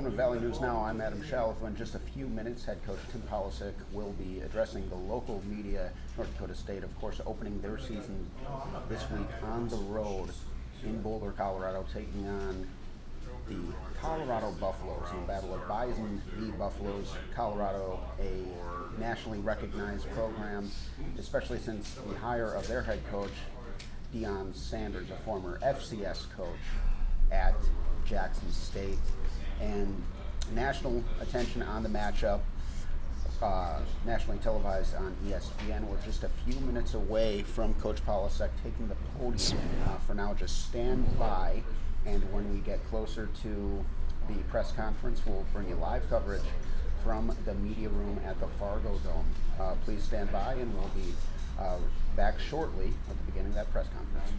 Welcome to Valley News Now. I'm Adam Shalif. In just a few minutes, head coach Tim Polasek will be addressing the local media. North Dakota State, of course, opening their season this week on the road in Boulder, Colorado, taking on the Colorado Buffaloes in the Battle of Bison v. Buffaloes. Colorado, a nationally recognized program, especially since the hire of their head coach, Deion Sanders, a former FCS coach at Jackson State, and national attention on the matchup, nationally televised on ESPN. We're just a few minutes away from Coach Polasek taking the podium. For now, just stand by, and when we get closer to the press conference, we'll bring you live coverage from the media room at the Fargodome. Please stand by, and we'll be back shortly at the beginning of that press conference.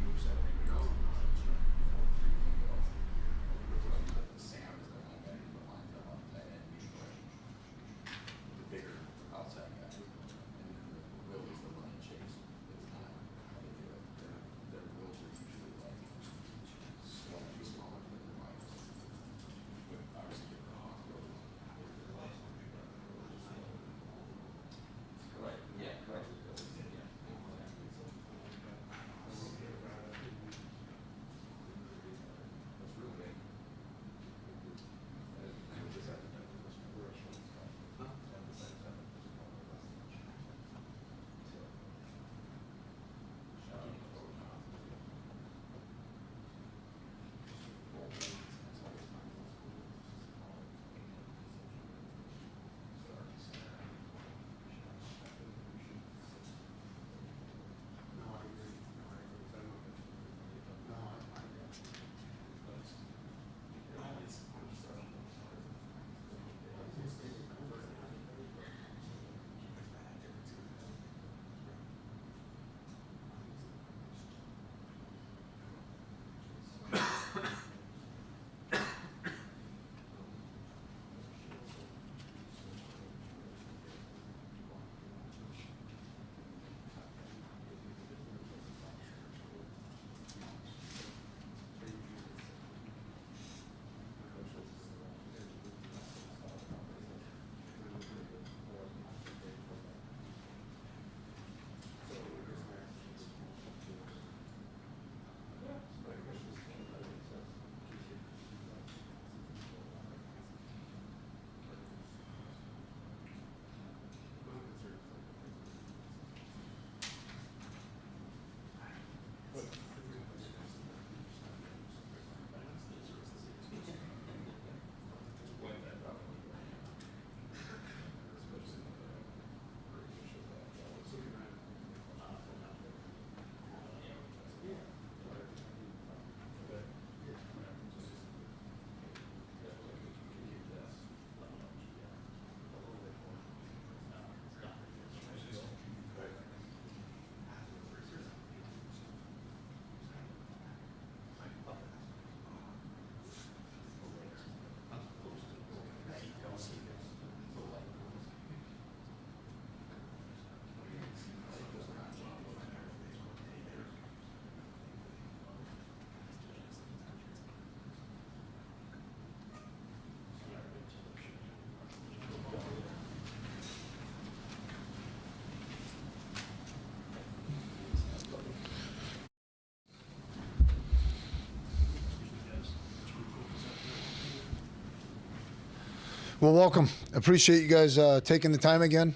Well, welcome. Appreciate you guys taking the time again.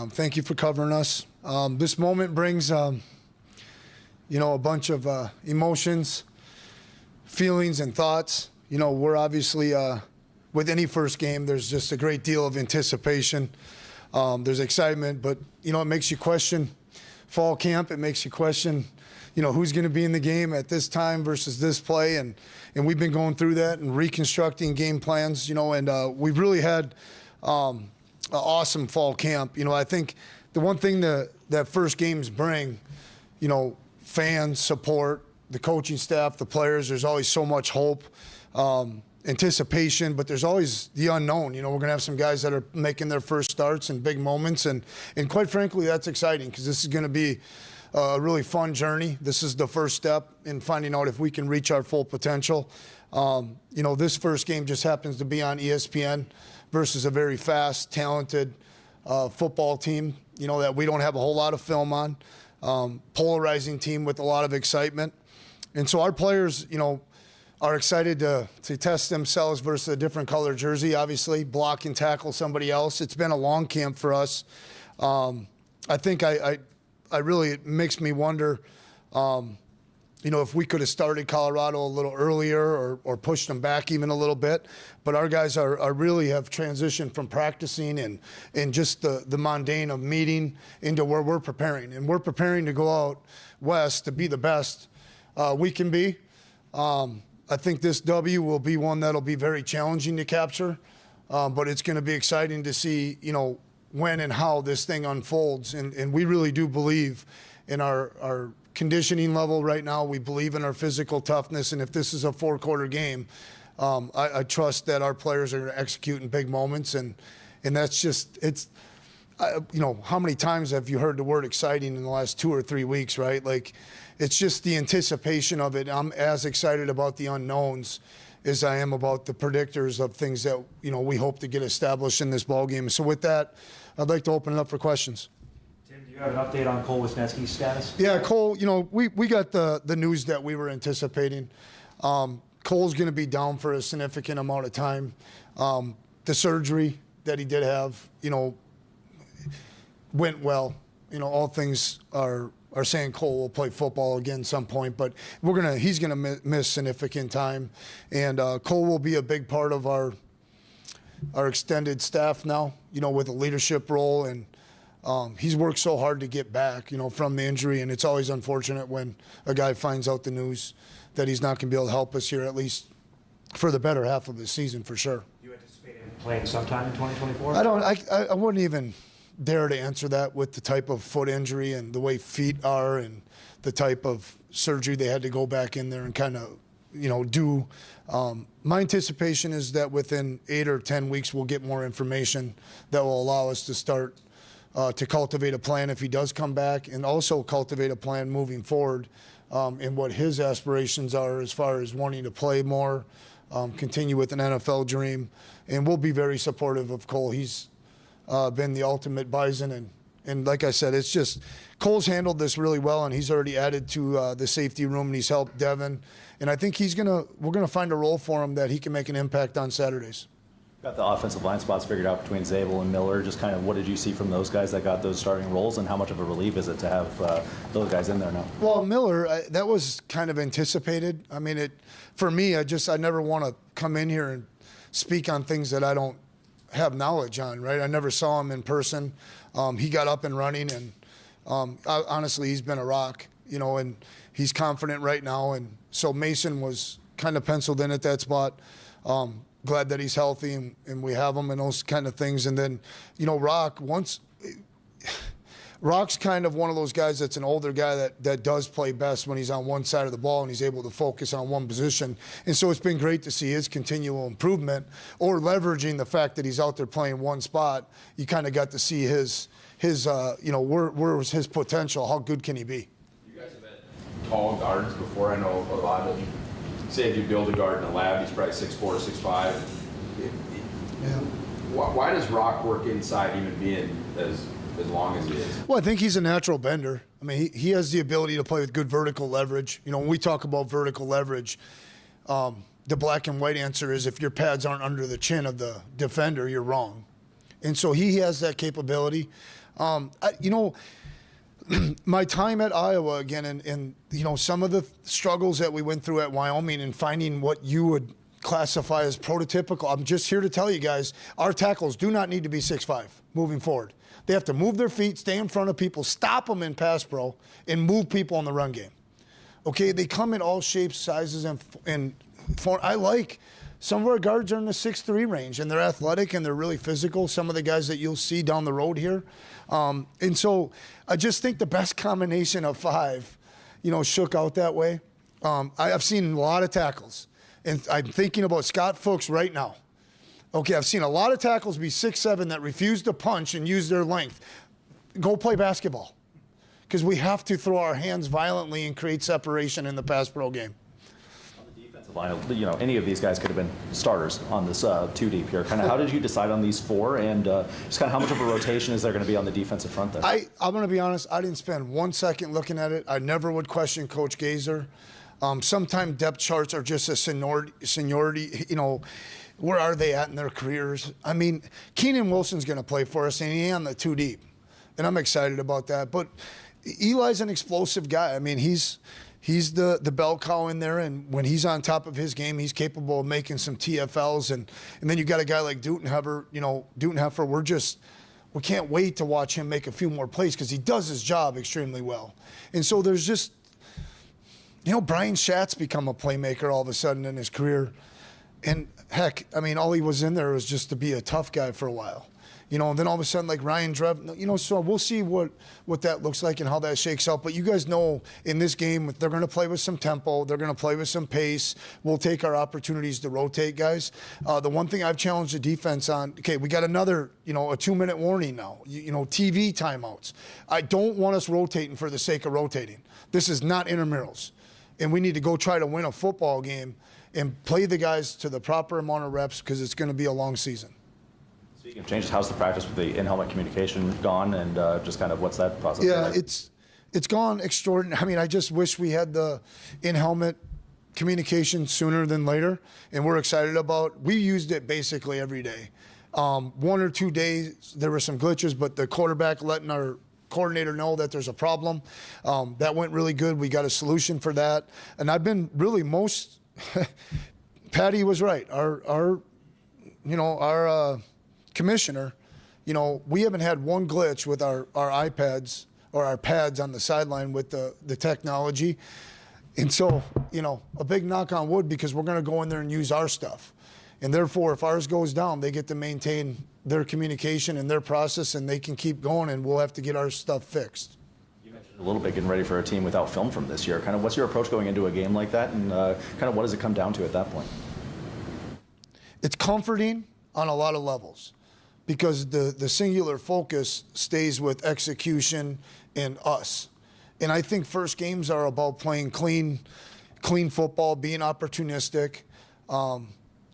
Thank you for covering us. This moment brings, a bunch of emotions, feelings, and thoughts. We're obviously, with any first game, there's just a great deal of anticipation. There's excitement, but, it makes you question fall camp. It makes you question, who's going to be in the game at this time versus this play. And we've been going through that and reconstructing game plans, and we've really had an awesome fall camp. I think the one thing that first games bring, fans, support, the coaching staff, the players, there's always so much hope, anticipation, but there's always the unknown. We're going to have some guys that are making their first starts and big moments. And quite frankly, that's exciting because this is going to be a really fun journey. This is the first step in finding out if we can reach our full potential. This first game just happens to be on ESPN versus a very fast, talented football team, that we don't have a whole lot of film on. Polarizing team with a lot of excitement. And so our players, are excited to test themselves versus a different color jersey, obviously, block and tackle somebody else. It's been a long camp for us. I think I really, it makes me wonder, if we could have started Colorado a little earlier or pushed them back even a little bit. But our guys are really have transitioned from practicing and just the mundane of meeting into where we're preparing. And we're preparing to go out west to be the best we can be. I think this W will be one that'll be very challenging to capture, but it's going to be exciting to see, when and how this thing unfolds. And we really do believe in our conditioning level right now. We believe in our physical toughness. And if this is a 4-quarter game, I trust that our players are going to execute in big moments. And that's just, how many times have you heard the word exciting in the last 2 or 3 weeks, right? Like, it's just the anticipation of it. I'm as excited about the unknowns as I am about the predictors of things that, we hope to get established in this ballgame. So with that, I'd like to open it up for questions. Tim, do you have an update on Cole Wisniewski's status? Yeah, Cole, we got the news that we were anticipating. Cole's going to be down for a significant amount of time. The surgery that he did have, went well. All things are saying Cole will play football again some point, but he's gonna miss significant time, and Cole will be a big part of our extended staff now. With a leadership role, and he's worked so hard to get back, from the injury, and it's always unfortunate when a guy finds out the news that he's not gonna be able to help us here, at least for the better half of the season, for sure. You anticipate him playing sometime in 2024? I wouldn't even dare to answer that with the type of foot injury and the way feet are and the type of surgery they had to go back in there and kind of, do. My anticipation is that within 8 or 10 weeks, we'll get more information that will allow us to start to cultivate a plan if he does come back, and also cultivate a plan moving forward and what his aspirations are as far as wanting to play more, continue with an NFL dream. And we'll be very supportive of Cole. He's been the ultimate Bison, and like I said, it's just Cole's handled this really well, and he's already added to the safety room, and he's helped Devin, and I think we're gonna find a role for him that he can make an impact on Saturdays. Got the offensive line spots figured out between Zabel and Miller. Just kind of what did you see from those guys that got those starting roles, and how much of a relief is it to have those guys in there now? Well, Miller, that was kind of anticipated. I mean, for me, I never want to come in here and speak on things that I don't have knowledge on, right? I never saw him in person. He got up and running, and honestly, he's been a rock, and he's confident right now. And so Mason was kind of penciled in at that spot. Glad that he's healthy and we have him and those kind of things. And then, Rock's kind of one of those guys that's an older guy that does play best when he's on one side of the ball and he's able to focus on one position. And so it's been great to see his continual improvement, or leveraging the fact that he's out there playing one spot. You kind of got to see his where was his potential? How good can he be? You guys have had tall guards before. I know a lot of you say if you build a guard in a lab, he's probably 6'4", 6'5". Yeah. Why does Rock work inside, even being as long as he is? Well, I think he's a natural bender. I mean, he has the ability to play with good vertical leverage. When we talk about vertical leverage, the black and white answer is if your pads aren't under the chin of the defender, you're wrong. And so he has that capability. My time at Iowa again, and some of the struggles that we went through at Wyoming and finding what you would classify as prototypical. I'm just here to tell you guys, our tackles do not need to be 6'5" moving forward. They have to move their feet, stay in front of people, stop them in pass pro, and move people in the run game. Okay, they come in all shapes, sizes, and form. I like some of our guards are in the 6'3" range, and they're athletic and they're really physical. Some of the guys that you'll see down the road here. And so I just think the best combination of 5, shook out that way. I've seen a lot of tackles, and I'm thinking about Scott Fuchs right now. Okay, I've seen a lot of tackles be 6'7" that refuse to punch and use their length. Go play basketball. because we have to throw our hands violently and create separation in the pass pro game. On the defensive line, any of these guys could have been starters on this 2 deep here. Kind of how did you decide on these 4, and just kind of how much of a rotation is there going to be on the defensive front there? I'm going to be honest, I didn't spend 1 second looking at it. I never would question Coach Gazer. Sometimes depth charts are just a seniority, where are they at in their careers? I mean, Keenan Wilson's going to play for us, and he's on the 2 deep, and I'm excited about that. But Eli's an explosive guy. I mean, he's the bell cow in there, and when he's on top of his game, he's capable of making some TFLs. And then you got a guy like Dutenheffer. We can't wait to watch him make a few more plays because he does his job extremely well. And so there's just, Brian Schatz become a playmaker all of a sudden in his career. And heck, I mean, all he was in there was just to be a tough guy for a while. And then all of a sudden, like Ryan Drev, so we'll see what that looks like and how that shakes out. But you guys know in this game, they're going to play with some tempo. They're going to play with some pace. We'll take our opportunities to rotate guys. The one thing I've challenged the defense on, okay, we got another, a 2-minute warning now, TV timeouts. I don't want us rotating for the sake of rotating. This is not intramurals. And we need to go try to win a football game and play the guys to the proper amount of reps because it's going to be a long season. Speaking of changes, how's the practice with the in-helmet communication gone, and just kind of what's that process? Yeah, like? it's gone extraordinary. I mean, I just wish we had the in-helmet communication sooner than later, and we're excited about. We used it basically every day. 1 or 2 days there were some glitches, but the quarterback letting our coordinator know that there's a problem, that went really good. We got a solution for that, and I've been really Patty was right. Our commissioner, we haven't had one glitch with our iPads or our pads on the sideline with the technology. And so, a big knock on wood because we're going to go in there and use our stuff. And therefore, if ours goes down, they get to maintain their communication and their process, and they can keep going, and we'll have to get our stuff fixed. You mentioned a little bit getting ready for a team without film from this year. Kind of what's your approach going into a game like that, and kind of what does it come down to at that point? It's comforting on a lot of levels because the singular focus stays with execution and us. And I think first games are about playing clean football, being opportunistic.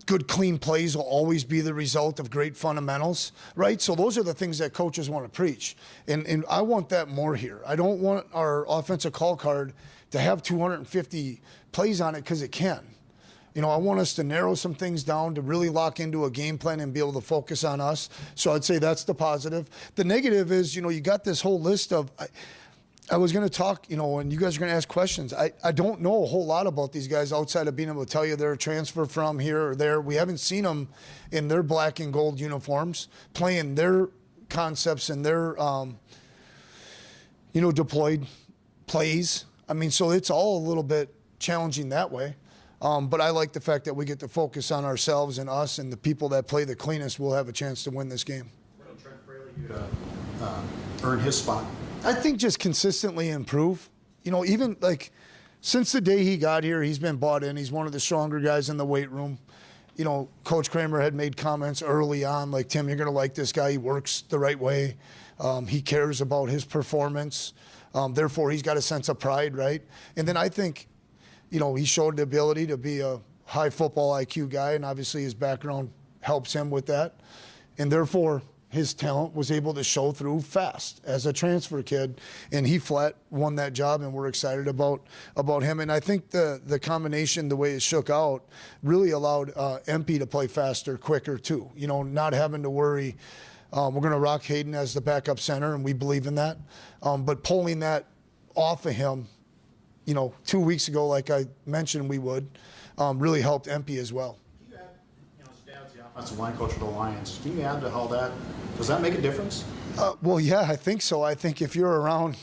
Good, clean plays will always be the result of great fundamentals, right? So those are the things that coaches want to preach. And I want that more here. I don't want our offensive call card to have 250 plays on it because it can. I want us to narrow some things down to really lock into a game plan and be able to focus on us. So I'd say that's the positive. The negative is, you got this whole list of, I was going to talk, and you guys are going to ask questions. I don't know a whole lot about these guys outside of being able to tell you they're a transfer from here or there. We haven't seen them in their black and gold uniforms playing their concepts and their, deployed plays. I mean, so it's all a little bit challenging that way. But I like the fact that we get to focus on ourselves and us, and the people that play the cleanest will have a chance to win this game. What will Trent Fraley do to earn his spot? I think just consistently improve. Even like since the day he got here, he's been bought in. He's one of the stronger guys in the weight room. Coach Kramer had made comments early on like, Tim, you're going to like this guy. He works the right way. He cares about his performance. Therefore, he's got a sense of pride, right? And then I think, he showed the ability to be a high football IQ guy, and obviously his background helps him with that. And therefore, his talent was able to show through fast as a transfer kid, and he flat won that job, and we're excited about him. And I think the combination, the way it shook out, really allowed MP to play faster, quicker too. Not having to worry. We're going to rock Hayden as the backup center, and we believe in that. But pulling that off of him, 2 weeks ago, like I mentioned we would, really helped MP as well. Can you add, his dad's the offensive line coach for the Lions. Can you add to how does that make a difference? Well, yeah, I think so. I think if you're around,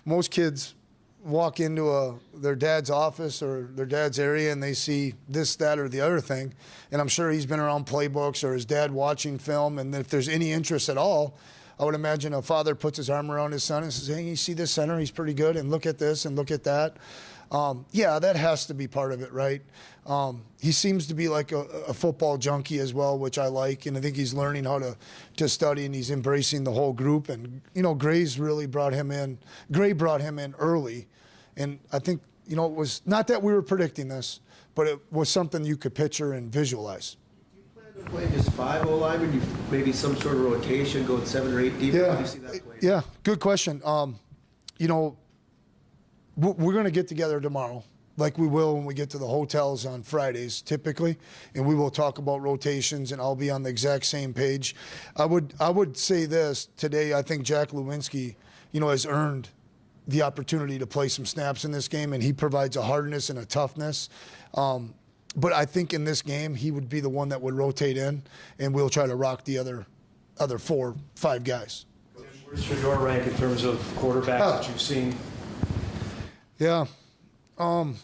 most kids walk into their dad's office or their dad's area and they see this, that, or the other thing. And I'm sure he's been around playbooks or his dad watching film. And if there's any interest at all, I would imagine a father puts his arm around his son and says, hey, you see this center? He's pretty good. And look at this and look at that. Yeah, that has to be part of it, right? He seems to be like a football junkie as well, which I like, and I think he's learning how to study, and he's embracing the whole group. And Gray's really brought him in. Gray brought him in early, and I think it was not that we were predicting this, but it was something you could picture and visualize. Do you plan to play just 5 O-linemen? You maybe some sort of rotation, going 7 or 8 deep? How do you see that playing? Yeah, good question. We're going to get together tomorrow, like we will when we get to the hotels on Fridays, typically, and we will talk about rotations, and I'll be on the exact same page. I would say this today. I think Jack Lewinsky, has earned the opportunity to play some snaps in this game, and he provides a hardness and a toughness. But I think in this game, he would be the one that would rotate in, and we'll try to rock the other 4, 5 guys. Where's Shedeur rank in terms of quarterbacks that you've seen? Yeah. 4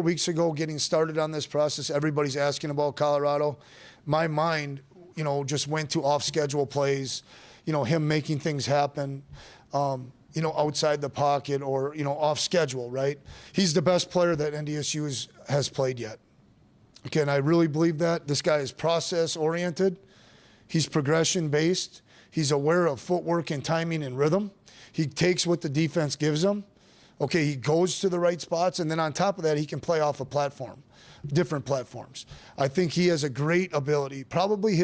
weeks ago, getting started on this process, everybody's asking about Colorado. My mind, just went to off-schedule plays, him making things happen, outside the pocket or, off schedule, right? He's the best player that NDSU has played yet. Okay, and I really believe that. This guy is process-oriented. He's progression-based. He's aware of footwork and timing and rhythm. He takes what the defense gives him. Okay, he goes to the right spots, and then on top of that, he can play off a platform, different platforms. I think he has a great ability. Probably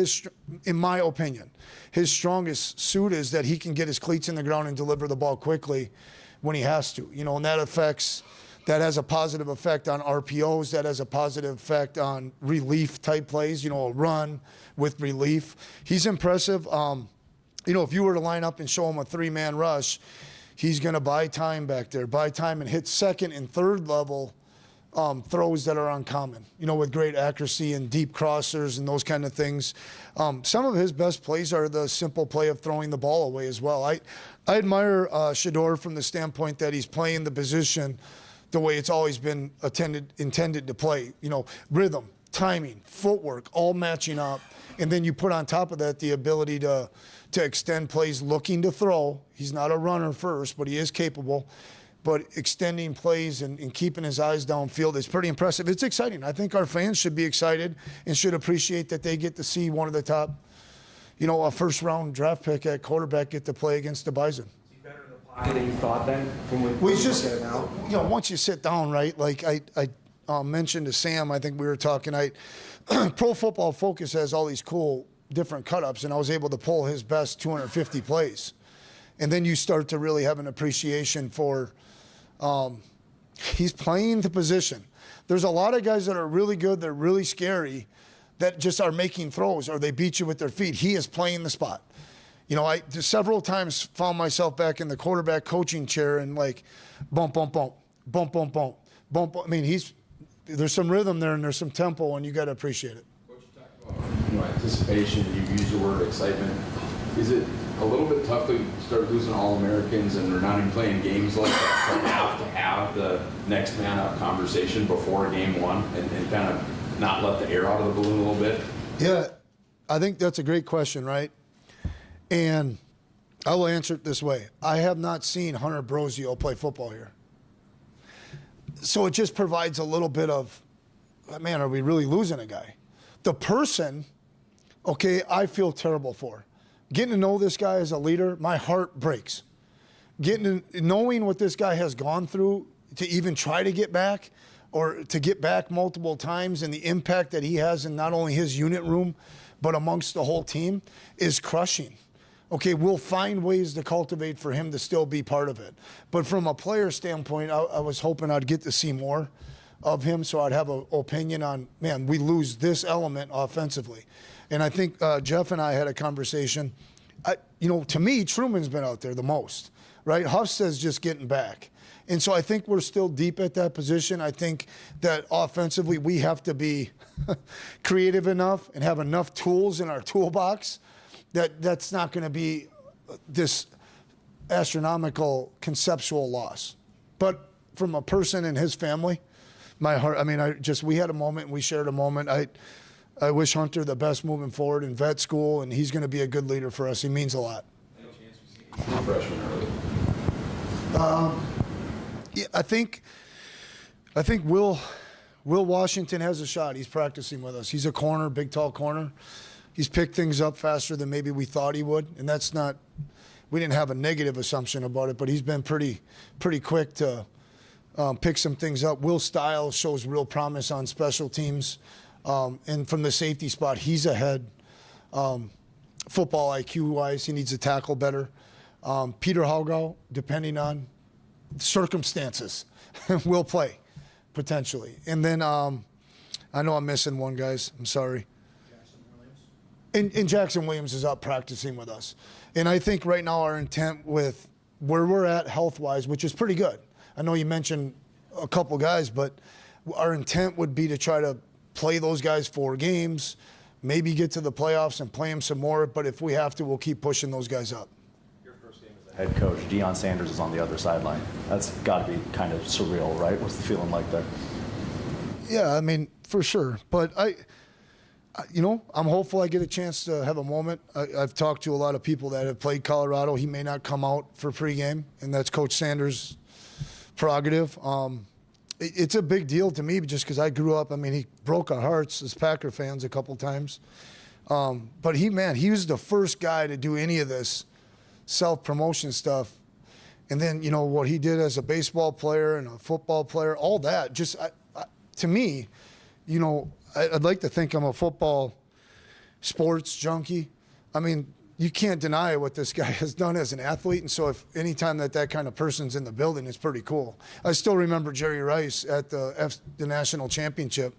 in my opinion, his strongest suit is that he can get his cleats in the ground and deliver the ball quickly when he has to. And that has a positive effect on RPOs. That has a positive effect on relief type plays. A run with relief. He's impressive. If you were to line up and show him a 3-man rush, he's going to buy time back there, buy time and hit second and third level throws that are uncommon, with great accuracy and deep crossers and those kind of things. Some of his best plays are the simple play of throwing the ball away as well. I admire Shedeur from the standpoint that he's playing the position the way it's always been intended to play. Rhythm, timing, footwork, all matching up. And then you put on top of that the ability to extend plays looking to throw. He's not a runner first, but he is capable. But extending plays and keeping his eyes downfield is pretty impressive. It's exciting. I think our fans should be excited and should appreciate that they get to see one of the top, a first-round draft pick at quarterback get to play against the Bison. Is he better in the pocket than you thought then? From when Well, he's you just, look at it now? once you sit down, right, like I mentioned to Sam, I think we were talking, Pro Football Focus has all these cool different cut-ups, and I was able to pull his best 250 plays. And then you start to really have an appreciation for he's playing the position. There's a lot of guys that are really good, they're really scary, that just are making throws or they beat you with their feet. He is playing the spot. I several times found myself back in the quarterback coaching chair and bump, bump, bump, bump, bump, bump, bump. I mean, there's some rhythm there and there's some tempo, and you got to appreciate it. Coach, you talked about anticipation. You use the word excitement. Is it a little bit tough to start losing All-Americans and we're not even playing games like that to have the next man up conversation before game one and kind of not let the air out of the balloon a little bit? Yeah, I think that's a great question, right? And I will answer it this way. I have not seen Hunter Brosio play football here. So it just provides a little bit of, man, are we really losing a guy? The person, okay, I feel terrible for. Getting to know this guy as a leader, my heart breaks. Knowing what this guy has gone through to even try to get back or to get back multiple times, and the impact that he has in not only his unit room, but amongst the whole team is crushing. Okay, we'll find ways to cultivate for him to still be part of it. But from a player standpoint, I was hoping I'd get to see more of him so I'd have an opinion on, man, we lose this element offensively. And I think Jeff and I had a conversation. To me, Truman's been out there the most, right? Hufsted's just getting back. And so I think we're still deep at that position. I think that offensively we have to be creative enough and have enough tools in our toolbox that's not going to be this astronomical conceptual loss. But from a person and his family, my heart, we had a moment, we shared a moment. I wish Hunter the best moving forward in vet school, and he's going to be a good leader for us. He means a lot. Any chance we see freshman early? Yeah, I think Will Washington has a shot. He's practicing with us. He's a corner, big, tall corner. He's picked things up faster than maybe we thought he would, and that's not. We didn't have a negative assumption about it, but he's been pretty quick to pick some things up. Will Stiles shows real promise on special teams, and from the safety spot, he's ahead. Football IQ-wise, he needs to tackle better. Peter Haugaw, depending on circumstances, will play potentially. And then I know I'm missing one, guys. I'm sorry. And Jackson Williams is up practicing with us. And I think right now our intent with where we're at health-wise, which is pretty good. I know you mentioned a couple guys, but our intent would be to try to play those guys 4 games, maybe get to the playoffs and play them some more. But if we have to, we'll keep pushing those guys up. Your first game as a head coach, Deion Sanders is on the other sideline. That's got to be kind of surreal, right? What's the feeling like there? Yeah, I mean, for sure. But I'm hopeful I get a chance to have a moment. I've talked to a lot of people that have played Colorado. He may not come out for pregame, and that's Coach Sanders' prerogative. It's a big deal to me just because I grew up. I mean, he broke our hearts as Packer fans a couple times. But he was the first guy to do any of this self-promotion stuff. And then, what he did as a baseball player and a football player, all that, just to me, I'd like to think I'm a football sports junkie. I mean, you can't deny what this guy has done as an athlete. And so if anytime that kind of person's in the building, it's pretty cool. I still remember Jerry Rice at the national championship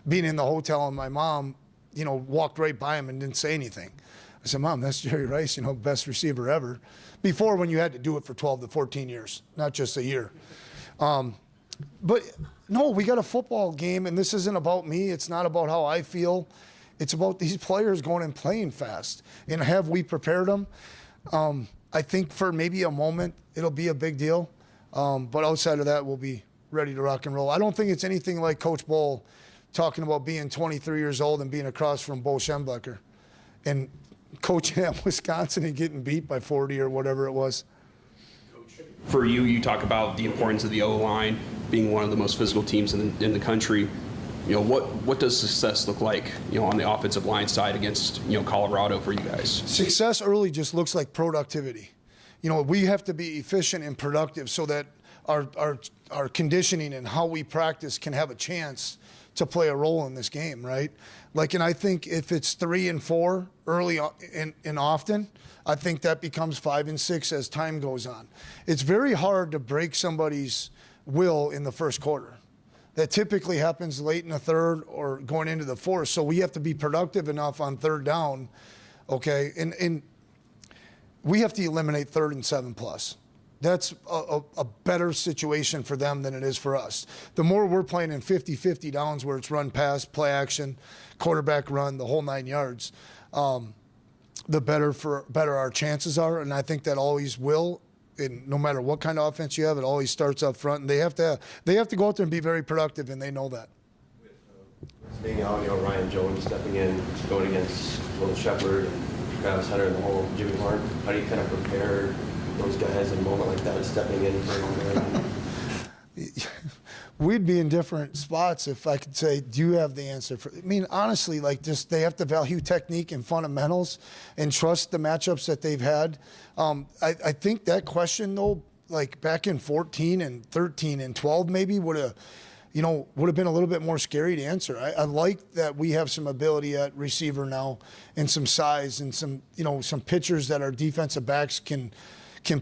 being in the hotel, and my mom, walked right by him and didn't say anything. I said, Mom, that's Jerry Rice, best receiver ever. Before, when you had to do it for 12 to 14 years, not just a year. But no, we got a football game, and this isn't about me. It's not about how I feel. It's about these players going and playing fast. And have we prepared them? I think for maybe a moment, it'll be a big deal. But outside of that, we'll be ready to rock and roll. I don't think it's anything like Coach Bowl talking about being 23 years old and being across from Bo Schembechler and coaching at Wisconsin and getting beat by 40 or whatever it was. For you, you talk about the importance of the O-line being one of the most physical teams in the country. What does success look like, on the offensive line side against, Colorado for you guys? Success early just looks like productivity. We have to be efficient and productive so that our conditioning and how we practice can have a chance to play a role in this game, right? And I think if it's 3 and 4 early and often, I think that becomes 5 and 6 as time goes on. It's very hard to break somebody's will in the first quarter. That typically happens late in the third or going into the fourth. So we have to be productive enough on third down, okay? And we have to eliminate 3rd and 7+. That's a better situation for them than it is for us. The more we're playing in 50-50 downs where it's run pass, play action, quarterback run, the whole 9 yards, the better our chances are. And I think that always will. And no matter what kind of offense you have, it always starts up front. And they have to go out there and be very productive, and they know that. Being out, Ryan Jones stepping in, going against Will Shepard and Travis Hunter and the whole Jimmy Hart, how do you kind of prepare those guys in a moment like that, stepping in for a moment? We'd be in different spots if I could say, do you have the answer? Honestly, they have to value technique and fundamentals and trust the matchups that they've had. I think that question, though, back in 14 and 13 and 12 maybe would have been a little bit more scary to answer. I like that we have some ability at receiver now and some size and some pitchers that our defensive backs can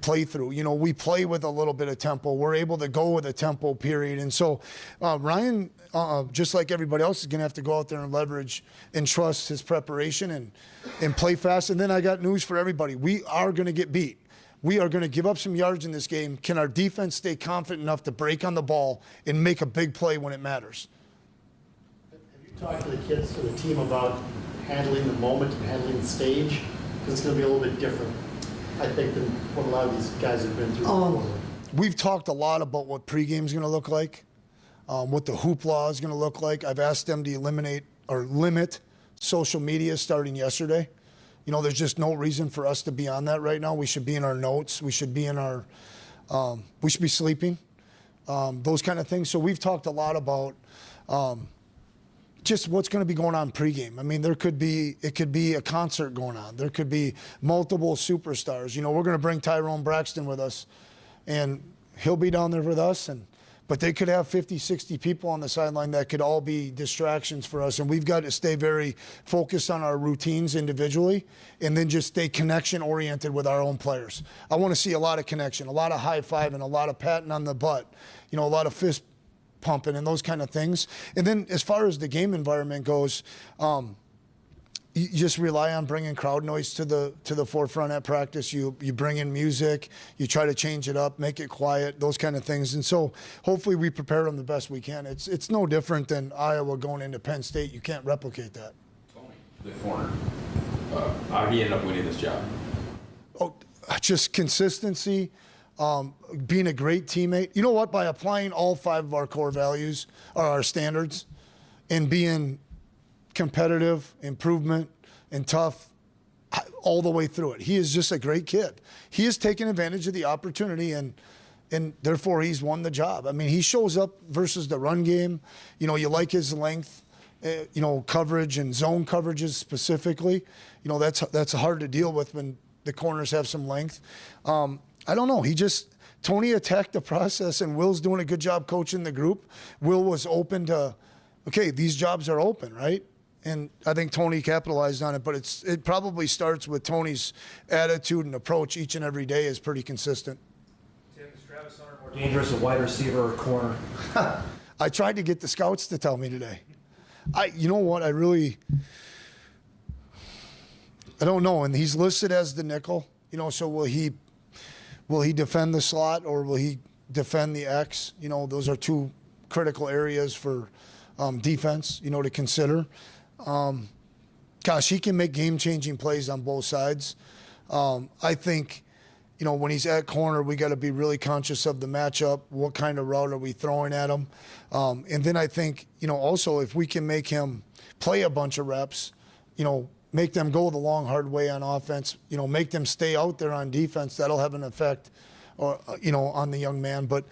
play through. We play with a little bit of tempo. We're able to go with a tempo period. And so Ryan, just like everybody else, is going to have to go out there and leverage and trust his preparation and play fast. And then I got news for everybody. We are going to get beat. We are going to give up some yards in this game. Can our defense stay confident enough to break on the ball and make a big play when it matters? Have you talked to the kids, to the team, about handling the moment and handling the stage? Because it's going to be a little bit different, I think, than what a lot of these guys have been through before. We've talked a lot about what pregame is going to look like, what the hoopla is going to look like. I've asked them to eliminate or limit social media starting yesterday. There's just no reason for us to be on that right now. We should be in our notes. We should be in our, we should be sleeping. those kind of things. So we've talked a lot about just what's going to be going on pregame. I mean, it could be a concert going on. There could be multiple superstars. You know, we're going to bring Tyrone Braxton with us, and he'll be down there with us. But they could have 50, 60 people on the sideline that could all be distractions for us. And we've got to stay very focused on our routines individually and then just stay connection-oriented with our own players. I want to see a lot of connection, a lot of high-fiving, a lot of patting on the butt, you know, a lot of fist pumping and those kind of things. And then as far as the game environment goes, you just rely on bringing crowd noise to the forefront at practice. You bring in music, you try to change it up, make it quiet, those kind of things. And so hopefully we prepare them the best we can. It's no different than Iowa going into Penn State. You can't replicate that. Tony, the corner, how did he end up winning this job? Oh, just consistency, being a great teammate. You know what? By applying all 5 of our core values or our standards and being competitive, improvement, and tough all the way through it. He is just a great kid. He has taken advantage of the opportunity, and therefore he's won the job. I mean, he shows up versus the run game. You know, you like his length, you know, coverage and zone coverages specifically. You know, that's hard to deal with when the corners have some length. I don't know. Tony attacked the process, and Will's doing a good job coaching the group. Will was open to, okay, these jobs are open, right? And I think Tony capitalized on it, but it probably starts with Tony's attitude and approach each and every day is pretty consistent. Tim, is Travis Hunter more dangerous, a wide receiver or a corner? I tried to get the scouts to tell me today. You know what? I don't know. And he's listed as the nickel, you know, so will he defend the slot or will he defend the X? You know, those are 2 critical areas for defense, you know, to consider. Gosh, he can make game-changing plays on both sides. I think, you know, when he's at corner, we got to be really conscious of the matchup. What kind of route are we throwing at him? And then I think, you know, also if we can make him play a bunch of reps, you know, make them go the long, hard way on offense, you know, make them stay out there on defense, that'll have an effect, or you know, on the young man. But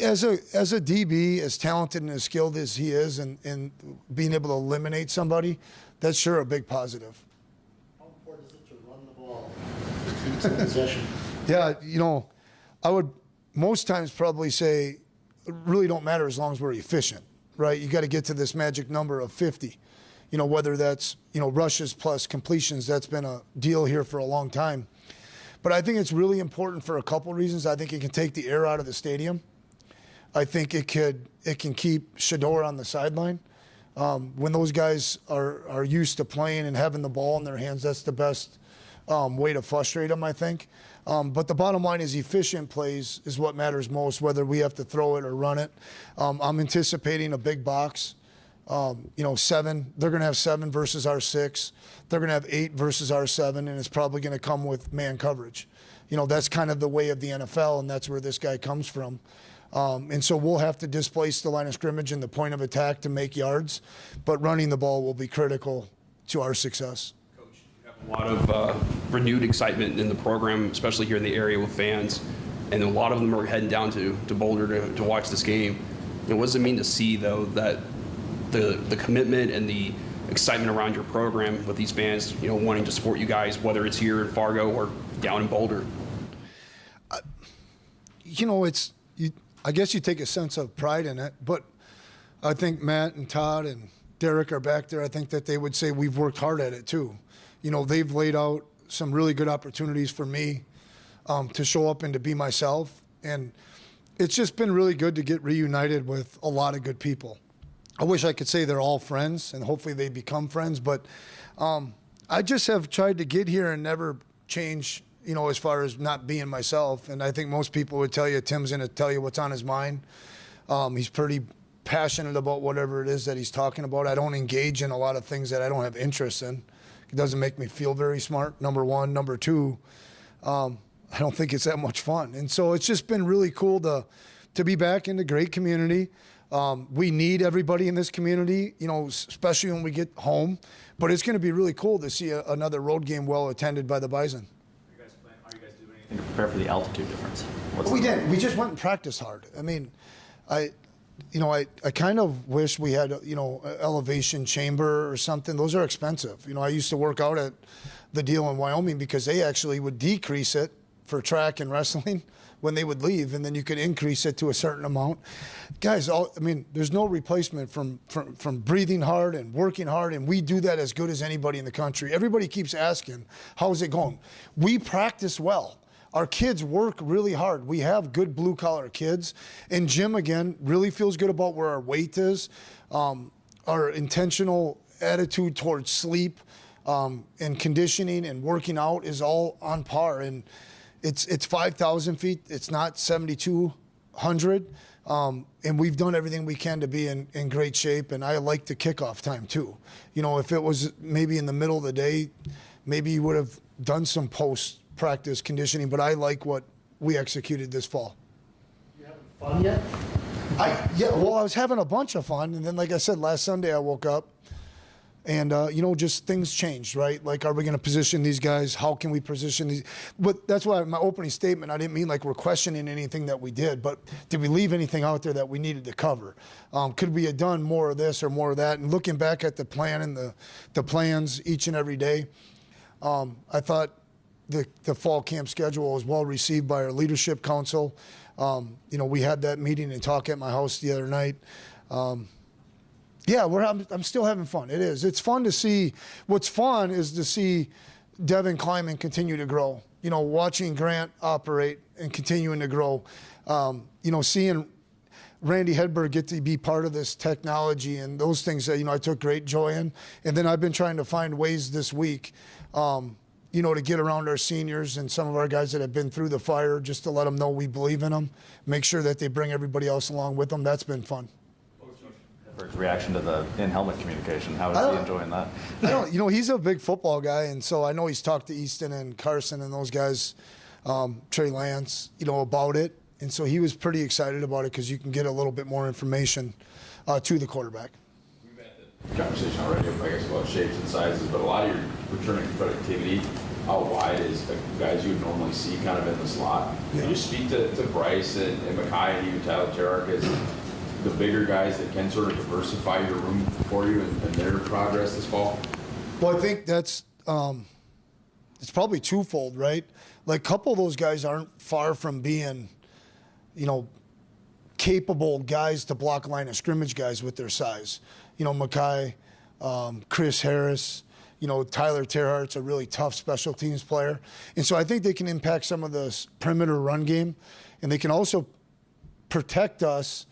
as a DB, as talented and as skilled as he is, and being able to eliminate somebody, that's sure a big positive. How important is it to run the ball to keep some possession? Yeah, you know, I would most times probably say it really don't matter as long as we're efficient, right? You got to get to this magic number of 50. You know, whether that's, you know, rushes plus completions, that's been a deal here for a long time. But I think it's really important for a couple reasons. I think it can take the air out of the stadium. I think it can keep Shador on the sideline. When those guys are used to playing and having the ball in their hands, that's the best way to frustrate them, I think. But the bottom line is efficient plays is what matters most, whether we have to throw it or run it. I'm anticipating a big box. You know, 7. They're going to have 7 versus our 6. They're going to have 8 versus our 7, and it's probably going to come with man coverage. You know, that's kind of the way of the NFL, and that's where this guy comes from. And so we'll have to displace the line of scrimmage and the point of attack to make yards, but running the ball will be critical to our success. Coach, you have a lot of renewed excitement in the program, especially here in the area with fans, and a lot of them are heading down to Boulder to watch this game. And what does it mean to see, though, that the commitment and the excitement around your program with these fans, you know, wanting to support you guys, whether it's here in Fargo or down in Boulder? You know, I guess you take a sense of pride in it, but I think Matt and Todd and Derek are back there. I think that they would say we've worked hard at it too. You know, they've laid out some really good opportunities for me to show up and to be myself. And it's just been really good to get reunited with a lot of good people. I wish I could say they're all friends, and hopefully they become friends, but I just have tried to get here and never change, you know, as far as not being myself. And I think most people would tell you Tim's going to tell you what's on his mind. He's pretty passionate about whatever it is that he's talking about. I don't engage in a lot of things that I don't have interest in. It doesn't make me feel very smart, number one. Number two, I don't think it's that much fun. And so it's just been really cool to be back in the great community. We need everybody in this community, you know, especially when we get home. But it's going to be really cool to see another road game well attended by the Bison. Are you guys doing anything to prepare for the altitude difference? We did. We just went and practiced hard. I mean, I kind of wish we had, an elevation chamber or something. Those are expensive. I used to work out at the deal in Wyoming because they actually would decrease it for track and wrestling when they would leave, and then you could increase it to a certain amount. Guys, there's no replacement from breathing hard and working hard, and we do that as good as anybody in the country. Everybody keeps asking, how's it going? We practice well. Our kids work really hard. We have good blue-collar kids. And Jim, again, really feels good about where our weight is, our intentional attitude towards sleep and conditioning and working out is all on par. And it's 5,000 feet. It's not 7,200. And we've done everything we can to be in great shape. And I like the kickoff time, too. If it was maybe in the middle of the day, maybe you would have done some post-practice conditioning. But I like what we executed this fall. You having fun yet? I was having a bunch of fun. And then, like I said, last Sunday I woke up. And, just things changed, right? Like, are we going to position these guys? How can we position these? But that's why my opening statement, I didn't mean like we're questioning anything that we did, but did we leave anything out there that we needed to cover? Could we have done more of this or more of that? And looking back at the plan and the plans each and every day, I thought the fall camp schedule was well received by our leadership council. We had that meeting and talk at my house the other night. Yeah, I'm still having fun. It is. It's fun to see. What's fun is to see Devin Kleiman continue to grow. Watching Grant operate and continuing to grow. Seeing Randy Hedberg get to be part of this technology and those things that, I took great joy in. And then I've been trying to find ways this week, to get around our seniors and some of our guys that have been through the fire, just to let them know we believe in them, make sure that they bring everybody else along with them. That's been fun. Reaction to the in-helmet communication. How is he enjoying that? He's a big football guy, and so I know he's talked to Easton and Carson and those guys, Trey Lance, about it. And so he was pretty excited about it because you can get a little bit more information to the quarterback. We've had the conversation already, I guess, about shapes and sizes, but a lot of your returning productivity out wide is the guys you would normally see kind of in the slot. Yeah. Can you speak to Bryce and Mackay and even Tyler Terark as the bigger guys that can sort of diversify your room for you and their progress this fall? Well, I think that's it's probably twofold, right? Like, a couple of those guys aren't far from being, capable guys to block line of scrimmage guys with their size. Mackay, Chris Harris, Tyler Terhart's a really tough special teams player. And so I think they can impact some of the perimeter run game, and they can also protect us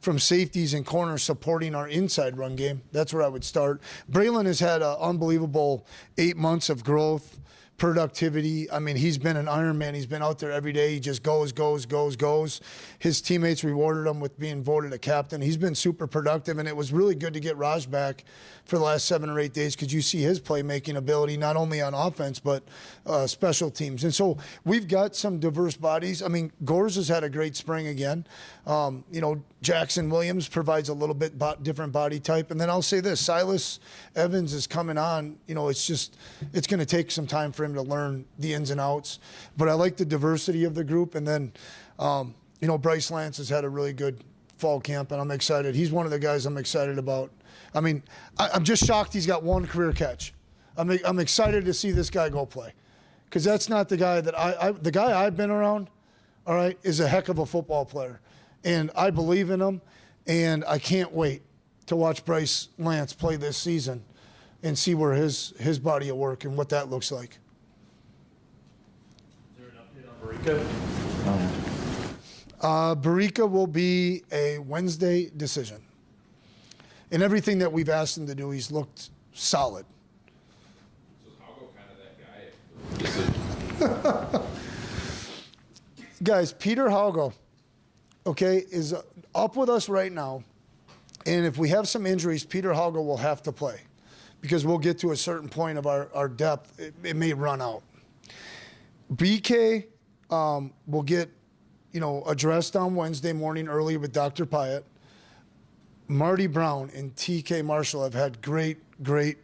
from safeties and corners supporting our inside run game. That's where I would start. Braylon has had an unbelievable 8 months of growth, productivity. I mean, he's been an Iron Man. He's been out there every day. He just goes. His teammates rewarded him with being voted a captain. He's been super productive, and it was really good to get Raj back for the last 7 or 8 days because you see his playmaking ability not only on offense but special teams. And so we've got some diverse bodies. I mean, Gores has had a great spring again. Jackson Williams provides a little bit different body type. And then I'll say this, Silas Evans is coming on. It's going to take some time for him to learn the ins and outs. But I like the diversity of the group. And then, Bryce Lance has had a really good fall camp, and I'm excited. He's one of the guys I'm excited about. I mean, I'm just shocked he's got one career catch. I'm excited to see this guy go play because that's not the guy that the guy I've been around, all right, is a heck of a football player. And I believe in him, and I can't wait to watch Bryce Lance play this season and see where his body of work and what that looks like. Is there an update on Barica? Barica will be a Wednesday decision. And everything that we've asked him to do, he's looked solid. So is Haugo kind of that guy? Guys, Peter Haugo, okay, is up with us right now. And if we have some injuries, Peter Haugo will have to play because we'll get to a certain point of our depth. It may run out. BK will get, addressed on Wednesday morning early with Dr. Pyatt. Marty Brown and TK Marshall have had great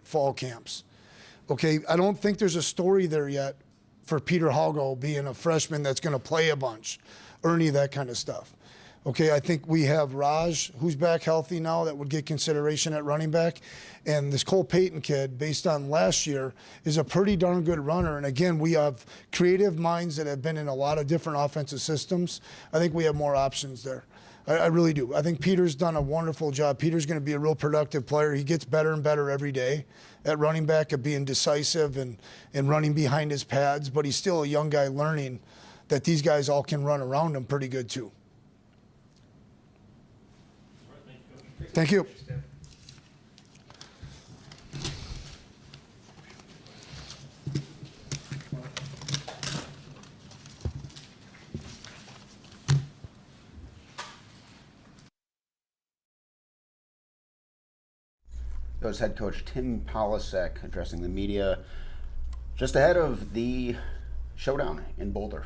fall camps. Okay, I don't think there's a story there yet for Peter Haugo being a freshman that's going to play a bunch or any of that kind of stuff. Okay, I think we have Raj, who's back healthy now, that would get consideration at running back. And this Cole Payton kid, based on last year, is a pretty darn good runner. And again, we have creative minds that have been in a lot of different offensive systems. I think we have more options there. I really do. I think Peter's done a wonderful job. Peter's going to be a real productive player. He gets better and better every day at running back, at being decisive and running behind his pads. But he's still a young guy learning that these guys all can run around him pretty good too. Thank you. That was head coach Tim Polasek addressing the media just ahead of the showdown in Boulder.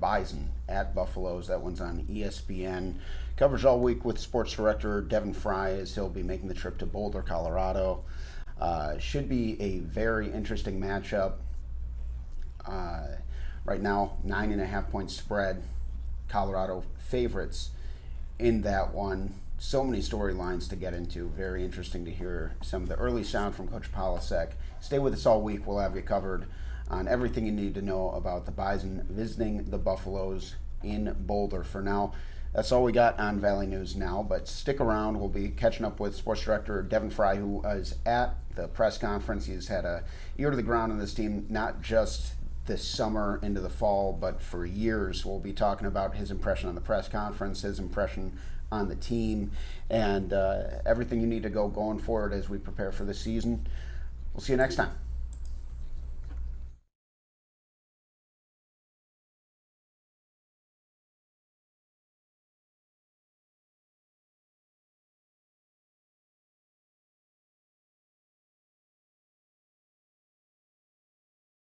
Bison at Buffaloes. That one's on ESPN. Coverage all week with sports director Devin Fry as he'll be making the trip to Boulder, Colorado. Should be a very interesting matchup. Right now, 9.5-point spread. Colorado favorites in that one. So many storylines to get into. Very interesting to hear some of the early sound from Coach Polasek. Stay with us all week. We'll have you covered on everything you need to know about the Bison visiting the Buffaloes in Boulder. For now, that's all we got on Valley News Now, but stick around. We'll be catching up with sports director Devin Fry, who is at the press conference. He's had a ear to the ground on this team, not just this summer into the fall, but for years. We'll be talking about his impression on the press conference, his impression on the team, and everything you need to go going forward as we prepare for the season. We'll see you next time.